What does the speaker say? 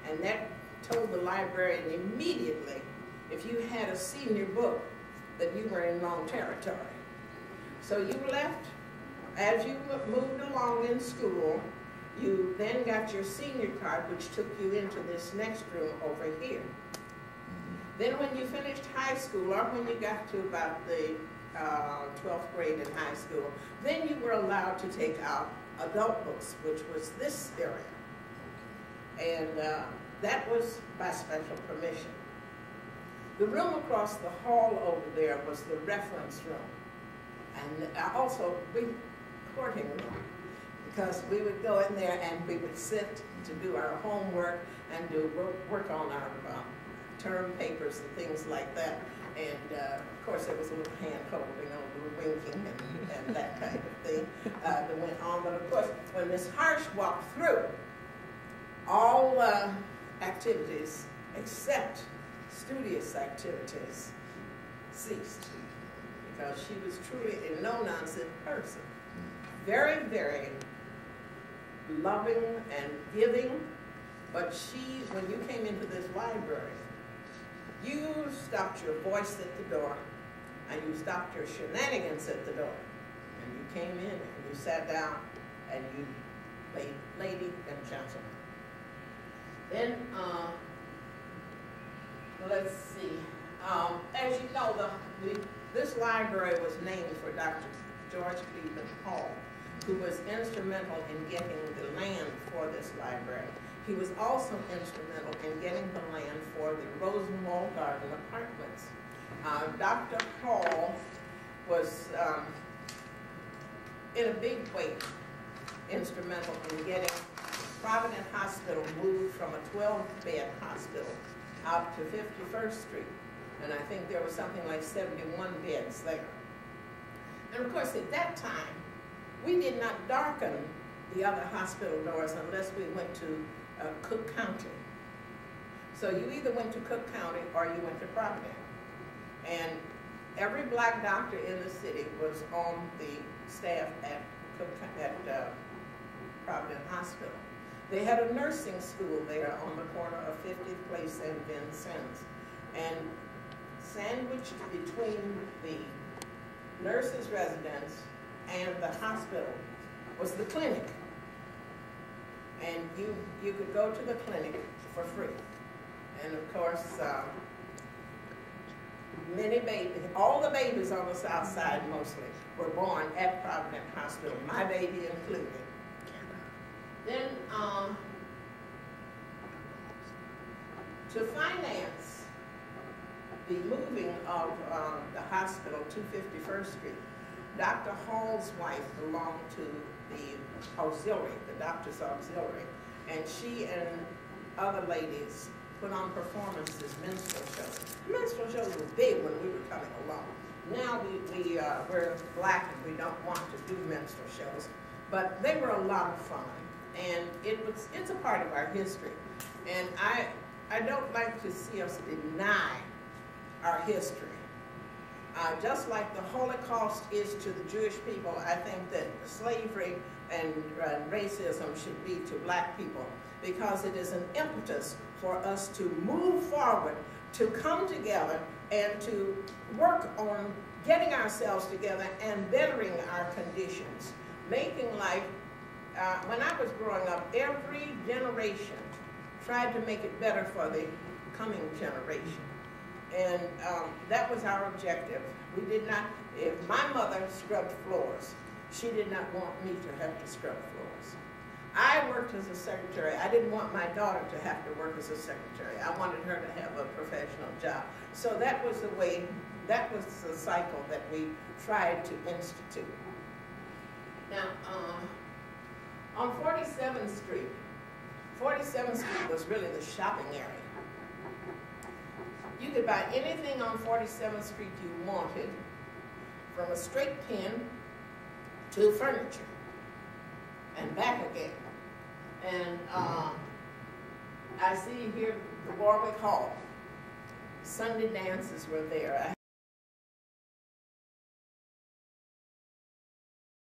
And that told the librarian immediately, if you had a senior book, that you were in wrong territory. So you left, as you moved along in school, you then got your senior card, which took you into this next room over here. Then when you finished high school, or when you got to about the 12th grade in high school, then you were allowed to take out adult books, which was this area. And that was by special permission. The room across the hall over there was the reference room, and also recording room, because we would go in there and we would sit to do our homework and do work on our term papers and things like that. And of course there was a little hand holding, a little winking and that kind of thing that went on. But of course when Miss Harsh walked through, all activities except studious activities ceased, because she was truly a no-nonsense person. Very, very loving and giving, but she, when you came into this library, you stopped your voice at the door, and you stopped your shenanigans at the door, and you came in and you sat down and you played lady and gentleman. Then, let's see, as you know, this library was named for Dr. George Cleveland Hall, who was instrumental in getting the land for this library. He was also instrumental in getting the land for the Rosenwald Garden Apartments. Dr. Hall was, in a big way, instrumental in getting Providence Hospital moved from a 12-bed hospital out to 51st Street. And I think there was something like 71 beds there. And of course, at that time, we did not darken the other hospital doors unless we went to Cook County. So you either went to Cook County or you went to Providence. And every black doctor in the city was on the staff at Providence Hospital. They had a nursing school there on the corner of 50th Place and Vincennes. And sandwiched between the nurses' residence and the hospital was the clinic. And you could go to the clinic for free. And of course, many babies, all the babies on the south side mostly, were born at Providence Hospital, my baby included. Then, to finance the moving of the hospital to 51st Street, Dr. Hall's wife belonged to the auxiliary, the doctor's auxiliary, and she and other ladies put on performances, minstrel shows. Minstrel shows were big when we were coming along. Now we're black and we don't want to do minstrel shows, but they were a lot of fun, and it's a part of our history. And I don't like to see us deny our history. Just like the Holocaust is to the Jewish people, I think that slavery and racism should be to black people, because it is an impetus for us to move forward, to come together, and to work on getting ourselves together and bettering our conditions, making life, when I was growing up, every generation tried to make it better for the coming generation. And that was our objective. We did not, if my mother scrubbed floors, she did not want me to have to scrub floors. I worked as a secretary. I didn't want my daughter to have to work as a secretary. I wanted her to have a professional job. So that was the way, that was the cycle that we tried to institute. Now, on 47th Street, 47th Street was really the shopping area. You could buy anything on 47th Street you wanted, from a straight pin to furniture, and back again. And I see here the Warwick Hall. Sunday dances were there.